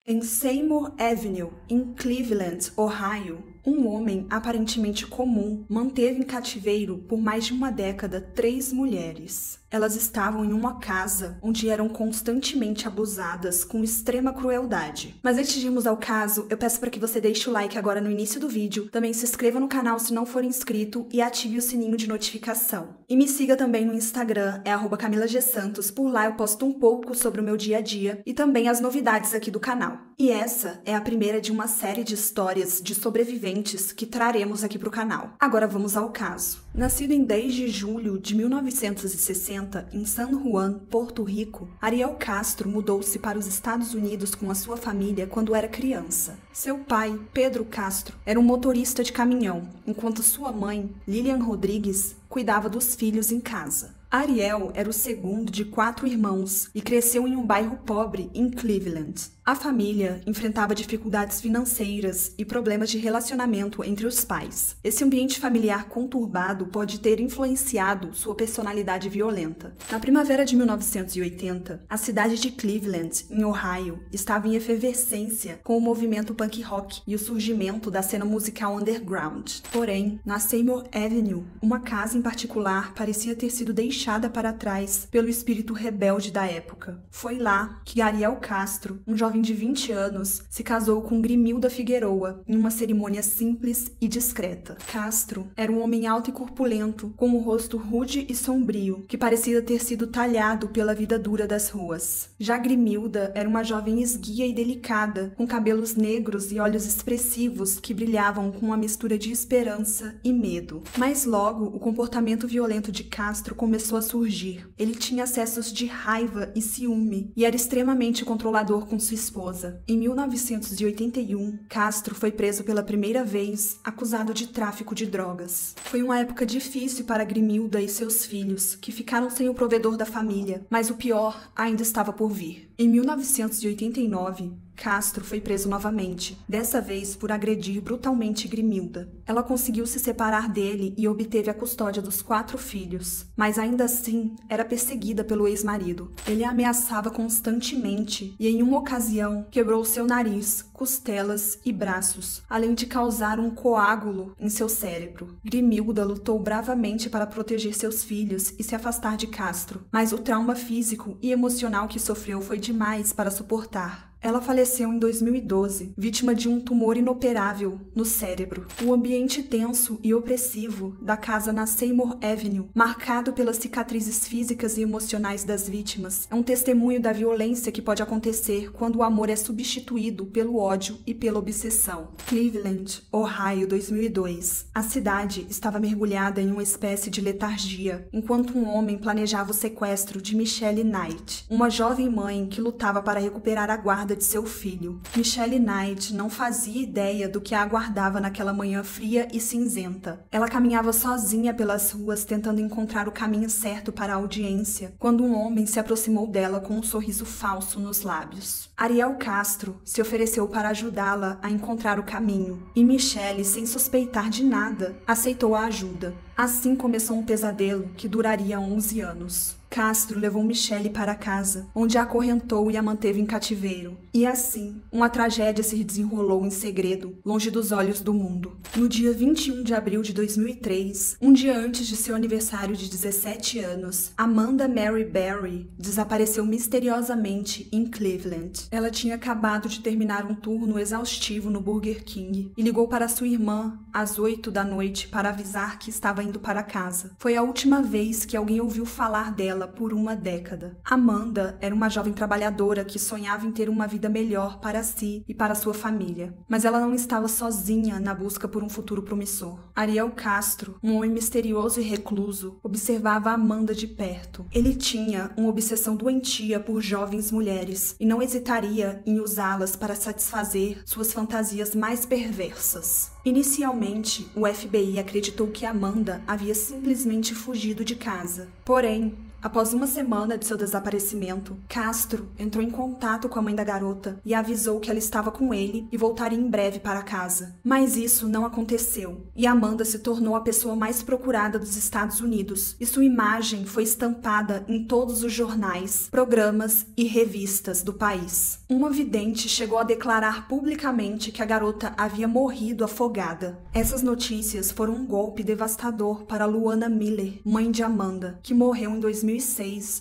Em Seymour Avenue, em Cleveland, Ohio, um homem aparentemente comum manteve em cativeiro por mais de uma década 3 mulheres. Elas estavam em uma casa onde eram constantemente abusadas com extrema crueldade. Mas antes de irmos ao caso, eu peço para que você deixe o like agora no início do vídeo, também se inscreva no canal se não for inscrito e ative o sininho de notificação. E me siga também no Instagram, @CamilaGSantos, por lá eu posto um pouco sobre o meu dia a dia e também as novidades aqui do canal. E essa é a primeira de uma série de histórias de sobreviventes que traremos aqui para o canal. Agora vamos ao caso. Nascido em 10 de julho de 1960 em San Juan, Porto Rico, Ariel Castro mudou-se para os Estados Unidos com a sua família quando era criança. Seu pai, Pedro Castro, era um motorista de caminhão, enquanto sua mãe, Lilian Rodrigues, cuidava dos filhos em casa. Ariel era o segundo de 4 irmãos e cresceu em um bairro pobre em Cleveland. A família enfrentava dificuldades financeiras e problemas de relacionamento entre os pais. Esse ambiente familiar conturbado pode ter influenciado sua personalidade violenta. Na primavera de 1980, a cidade de Cleveland, em Ohio, estava em efervescência com o movimento punk rock e o surgimento da cena musical underground. Porém, na Seymour Avenue, uma casa em particular parecia ter sido deixada para trás pelo espírito rebelde da época. Foi lá que Ariel Castro, um jovem de 20 anos, se casou com Grimilda Figueroa em uma cerimônia simples e discreta. Castro era um homem alto e corpulento, com um rosto rude e sombrio, que parecia ter sido talhado pela vida dura das ruas. Já Grimilda era uma jovem esguia e delicada, com cabelos negros e olhos expressivos que brilhavam com uma mistura de esperança e medo. Mas logo, o comportamento violento de Castro começou a surgir. Ele tinha acessos de raiva e ciúme, e era extremamente controlador com sua esposa. Em 1981, Castro foi preso pela primeira vez, acusado de tráfico de drogas. Foi uma época difícil para Grimilda e seus filhos, que ficaram sem o provedor da família, mas o pior ainda estava por vir. Em 1989, Castro foi preso novamente, dessa vez por agredir brutalmente Grimilda. Ela conseguiu se separar dele e obteve a custódia dos 4 filhos, mas ainda assim era perseguida pelo ex-marido. Ele a ameaçava constantemente e em uma ocasião quebrou seu nariz, costelas e braços, além de causar um coágulo em seu cérebro. Grimilda lutou bravamente para proteger seus filhos e se afastar de Castro, mas o trauma físico e emocional que sofreu foi demais para suportar. Ela faleceu em 2012, vítima de um tumor inoperável no cérebro. O ambiente tenso e opressivo da casa na Seymour Avenue, marcado pelas cicatrizes físicas e emocionais das vítimas, é um testemunho da violência que pode acontecer quando o amor é substituído pelo ódio e pela obsessão. Cleveland, Ohio, 2002. A cidade estava mergulhada em uma espécie de letargia, enquanto um homem planejava o sequestro de Michelle Knight, uma jovem mãe que lutava para recuperar a guarda de seu filho. Michelle Knight não fazia ideia do que a aguardava naquela manhã fria e cinzenta. Ela caminhava sozinha pelas ruas tentando encontrar o caminho certo para a audiência, quando um homem se aproximou dela com um sorriso falso nos lábios. Ariel Castro se ofereceu para ajudá-la a encontrar o caminho, e Michelle, sem suspeitar de nada, aceitou a ajuda. Assim começou um pesadelo que duraria 11 anos. Castro levou Michelle para casa, onde a acorrentou e a manteve em cativeiro. E assim, uma tragédia se desenrolou em segredo, longe dos olhos do mundo. No dia 21 de abril de 2003, um dia antes de seu aniversário de 17 anos, Amanda Mary Berry desapareceu misteriosamente em Cleveland. Ela tinha acabado de terminar um turno exaustivo no Burger King e ligou para sua irmã às 8 da noite para avisar que estava indo para casa. Foi a última vez que alguém ouviu falar dela por uma década. Amanda era uma jovem trabalhadora que sonhava em ter uma vida melhor para si e para sua família. Mas ela não estava sozinha na busca por um futuro promissor. Ariel Castro, um homem misterioso e recluso, observava Amanda de perto. Ele tinha uma obsessão doentia por jovens mulheres e não hesitaria em usá-las para satisfazer suas fantasias mais perversas. Inicialmente, o FBI acreditou que Amanda havia simplesmente fugido de casa. Porém, Após uma semana de seu desaparecimento, Castro entrou em contato com a mãe da garota e avisou que ela estava com ele e voltaria em breve para casa. Mas isso não aconteceu, e Amanda se tornou a pessoa mais procurada dos Estados Unidos, e sua imagem foi estampada em todos os jornais, programas e revistas do país. Uma vidente chegou a declarar publicamente que a garota havia morrido afogada. Essas notícias foram um golpe devastador para Luana Miller, mãe de Amanda, que morreu em 2006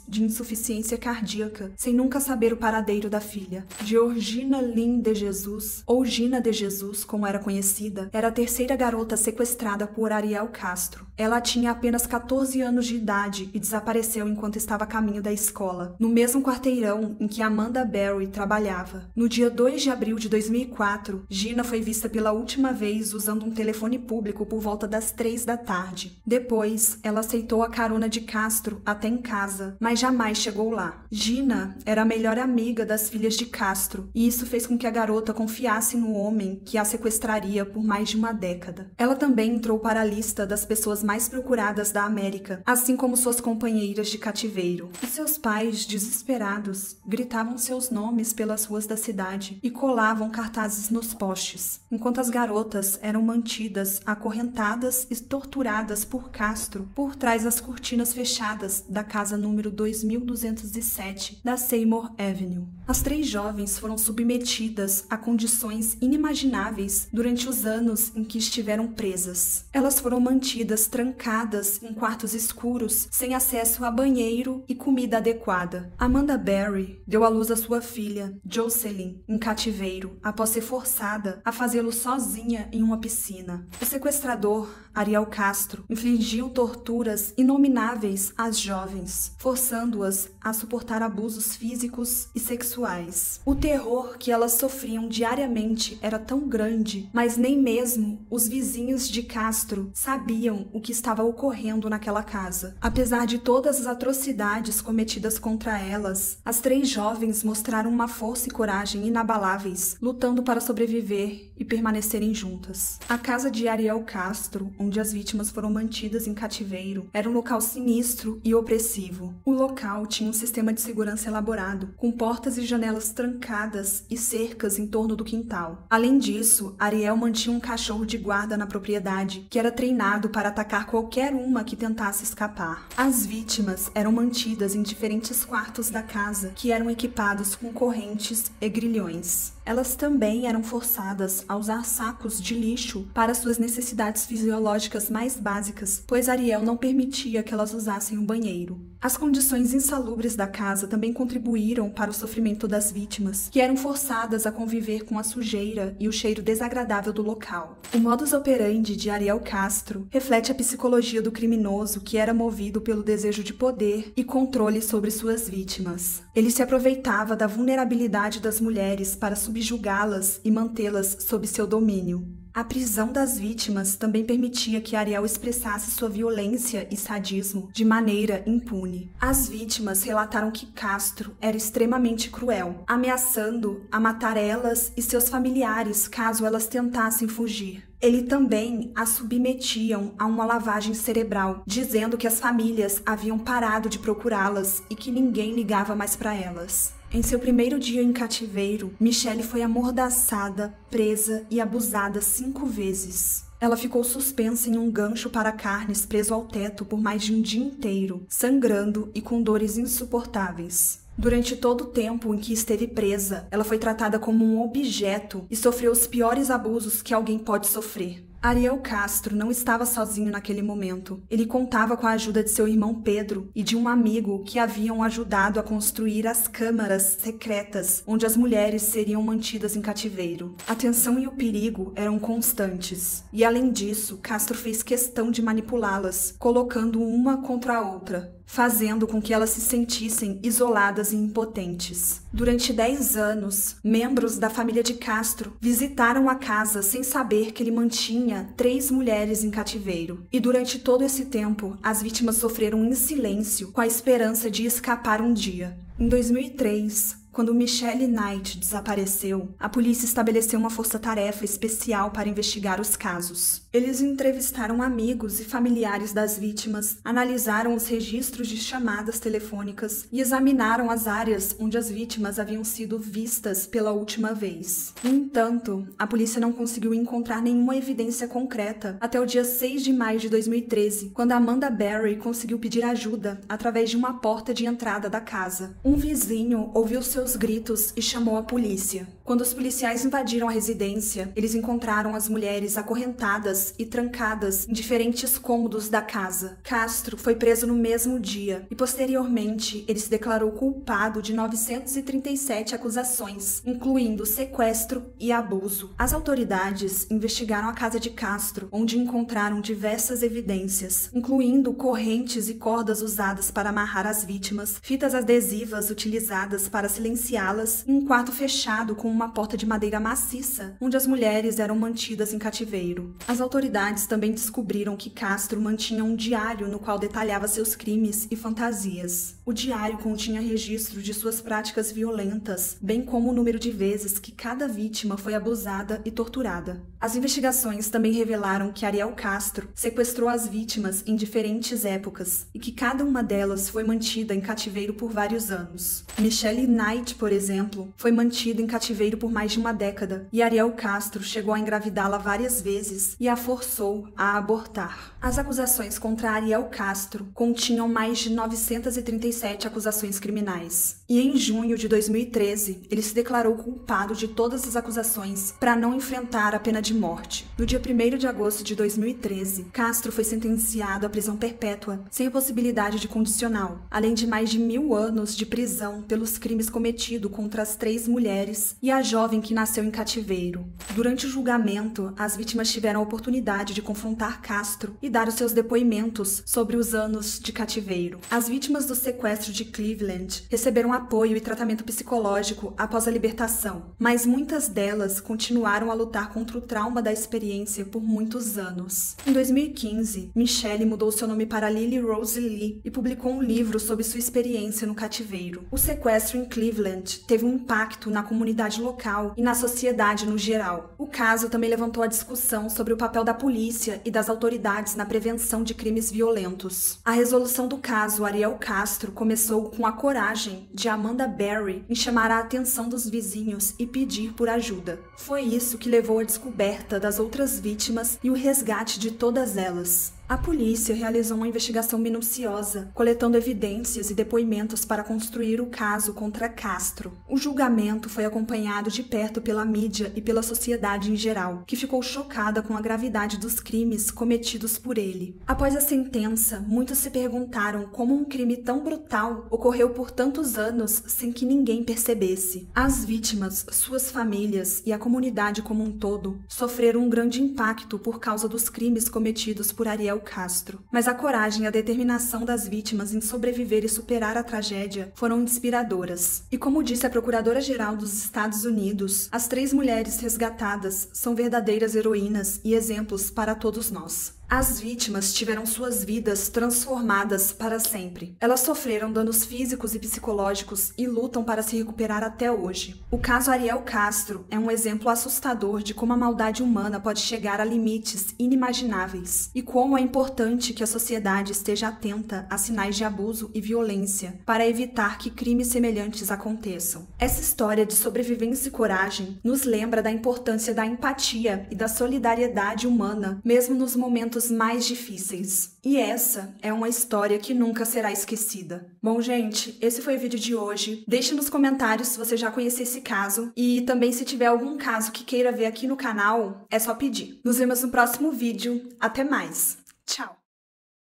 de insuficiência cardíaca, sem nunca saber o paradeiro da filha. Georgina Lynn de Jesus, ou Gina de Jesus, como era conhecida, era a terceira garota sequestrada por Ariel Castro. Ela tinha apenas 14 anos de idade e desapareceu enquanto estava a caminho da escola, no mesmo quarteirão em que Amanda Berry trabalhava. No dia 2 de abril de 2004, Gina foi vista pela última vez usando um telefone público por volta das 3 da tarde. Depois, ela aceitou a carona de Castro até em casa, mas jamais chegou lá. Gina era a melhor amiga das filhas de Castro, e isso fez com que a garota confiasse no homem que a sequestraria por mais de uma década. Ela também entrou para a lista das pessoas mais procuradas da América, assim como suas companheiras de cativeiro. E seus pais, desesperados, gritavam seus nomes pelas ruas da cidade e colavam cartazes nos postes, enquanto as garotas eram mantidas acorrentadas e torturadas por Castro por trás das cortinas fechadas da casa número 2207 da Seymour Avenue. As 3 jovens foram submetidas a condições inimagináveis durante os anos em que estiveram presas. Elas foram mantidas trancadas em quartos escuros, sem acesso a banheiro e comida adequada. Amanda Berry deu à luz a sua filha, Jocelyn, em cativeiro, após ser forçada a fazê-lo sozinha em uma piscina. O sequestrador, Ariel Castro, infligiu torturas inomináveis às jovens, forçando-as a suportar abusos físicos e sexuais. O terror que elas sofriam diariamente era tão grande, mas nem mesmo os vizinhos de Castro sabiam o que estava ocorrendo naquela casa. Apesar de todas as atrocidades cometidas contra elas, as 3 jovens mostraram uma força e coragem inabaláveis, lutando para sobreviver e permanecerem juntas. A casa de Ariel Castro, onde as vítimas foram mantidas em cativeiro, era um local sinistro e opressivo. O local tinha um sistema de segurança elaborado, com portas e janelas trancadas e cercas em torno do quintal. Além disso, Ariel mantinha um cachorro de guarda na propriedade, que era treinado para atacar qualquer uma que tentasse escapar. As vítimas eram mantidas em diferentes quartos da casa, que eram equipados com correntes e grilhões. Elas também eram forçadas a usar sacos de lixo para suas necessidades fisiológicas mais básicas, pois Ariel não permitia que elas usassem um banheiro. As condições insalubres da casa também contribuíram para o sofrimento das vítimas, que eram forçadas a conviver com a sujeira e o cheiro desagradável do local. O modus operandi de Ariel Castro reflete a psicologia do criminoso, que era movido pelo desejo de poder e controle sobre suas vítimas. Ele se aproveitava da vulnerabilidade das mulheres para subjugá-las e mantê-las sob seu domínio. A prisão das vítimas também permitia que Ariel expressasse sua violência e sadismo de maneira impune. As vítimas relataram que Castro era extremamente cruel, ameaçando a matar elas e seus familiares caso elas tentassem fugir. Ele também as submetiam a uma lavagem cerebral, dizendo que as famílias haviam parado de procurá-las e que ninguém ligava mais para elas. Em seu primeiro dia em cativeiro, Michelle foi amordaçada, presa e abusada 5 vezes. Ela ficou suspensa em um gancho para carnes preso ao teto por mais de um dia inteiro, sangrando e com dores insuportáveis. Durante todo o tempo em que esteve presa, ela foi tratada como um objeto e sofreu os piores abusos que alguém pode sofrer. Ariel Castro não estava sozinho naquele momento. Ele contava com a ajuda de seu irmão Pedro e de um amigo que haviam ajudado a construir as câmaras secretas onde as mulheres seriam mantidas em cativeiro. A tensão e o perigo eram constantes. E além disso, Castro fez questão de manipulá-las, colocando uma contra a outra, fazendo com que elas se sentissem isoladas e impotentes. Durante 10 anos, membros da família de Castro visitaram a casa sem saber que ele mantinha 3 mulheres em cativeiro. E durante todo esse tempo, as vítimas sofreram em silêncio, com a esperança de escapar um dia. Em 2003, Quando Michelle Knight desapareceu, a polícia estabeleceu uma força-tarefa especial para investigar os casos. Eles entrevistaram amigos e familiares das vítimas, analisaram os registros de chamadas telefônicas e examinaram as áreas onde as vítimas haviam sido vistas pela última vez. No entanto, a polícia não conseguiu encontrar nenhuma evidência concreta até o dia 6 de maio de 2013, quando Amanda Berry conseguiu pedir ajuda através de uma porta de entrada da casa. Um vizinho ouviu seus gritos e chamou a polícia. Quando os policiais invadiram a residência, eles encontraram as mulheres acorrentadas e trancadas em diferentes cômodos da casa. Castro foi preso no mesmo dia e, posteriormente, ele se declarou culpado de 937 acusações, incluindo sequestro e abuso. As autoridades investigaram a casa de Castro, onde encontraram diversas evidências, incluindo correntes e cordas usadas para amarrar as vítimas, fitas adesivas utilizadas para silenciá-las e um quarto fechado com uma porta de madeira maciça, onde as mulheres eram mantidas em cativeiro. As autoridades também descobriram que Castro mantinha um diário no qual detalhava seus crimes e fantasias. O diário continha registro de suas práticas violentas, bem como o número de vezes que cada vítima foi abusada e torturada. As investigações também revelaram que Ariel Castro sequestrou as vítimas em diferentes épocas e que cada uma delas foi mantida em cativeiro por vários anos. Michelle Knight, por exemplo, foi mantida em cativeiro por mais de uma década e Ariel Castro chegou a engravidá-la várias vezes e a forçou a abortar. As acusações contra Ariel Castro continham mais de 937 acusações criminais. E em junho de 2013, ele se declarou culpado de todas as acusações para não enfrentar a pena de morte. No dia 1º de agosto de 2013, Castro foi sentenciado à prisão perpétua, sem a possibilidade de condicional, além de mais de 1000 anos de prisão pelos crimes cometidos contra as 3 mulheres e a jovem que nasceu em cativeiro. Durante o julgamento, as vítimas tiveram a oportunidade de confrontar Castro e dar os seus depoimentos sobre os anos de cativeiro. As vítimas do sequestro de Cleveland receberam apoio e tratamento psicológico após a libertação, mas muitas delas continuaram a lutar contra o trauma da experiência por muitos anos. Em 2015, Michelle mudou seu nome para Lily Rose Lee e publicou um livro sobre sua experiência no cativeiro. O sequestro em Cleveland teve um impacto na comunidade local e na sociedade no geral. O caso também levantou a discussão sobre o papel da polícia e das autoridades na prevenção de crimes violentos. A resolução do caso Ariel Castro começou com a coragem de Amanda Berry em chamar a atenção dos vizinhos e pedir por ajuda. Foi isso que levou à descoberta das outras vítimas e o resgate de todas elas. A polícia realizou uma investigação minuciosa, coletando evidências e depoimentos para construir o caso contra Castro. O julgamento foi acompanhado de perto pela mídia e pela sociedade em geral, que ficou chocada com a gravidade dos crimes cometidos por ele. Após a sentença, muitos se perguntaram como um crime tão brutal ocorreu por tantos anos sem que ninguém percebesse. As vítimas, suas famílias e a comunidade como um todo sofreram um grande impacto por causa dos crimes cometidos por Ariel Castro, mas a coragem e a determinação das vítimas em sobreviver e superar a tragédia foram inspiradoras. E como disse a Procuradora-Geral dos Estados Unidos, as 3 mulheres resgatadas são verdadeiras heroínas e exemplos para todos nós. As vítimas tiveram suas vidas transformadas para sempre. Elas sofreram danos físicos e psicológicos e lutam para se recuperar até hoje. O caso Ariel Castro é um exemplo assustador de como a maldade humana pode chegar a limites inimagináveis e como é importante que a sociedade esteja atenta a sinais de abuso e violência para evitar que crimes semelhantes aconteçam. Essa história de sobrevivência e coragem nos lembra da importância da empatia e da solidariedade humana, mesmo nos momentos mais difíceis. E essa é uma história que nunca será esquecida. Bom, gente, esse foi o vídeo de hoje. Deixe nos comentários se você já conhecia esse caso e também se tiver algum caso que queira ver aqui no canal, é só pedir. Nos vemos no próximo vídeo. Até mais. Tchau!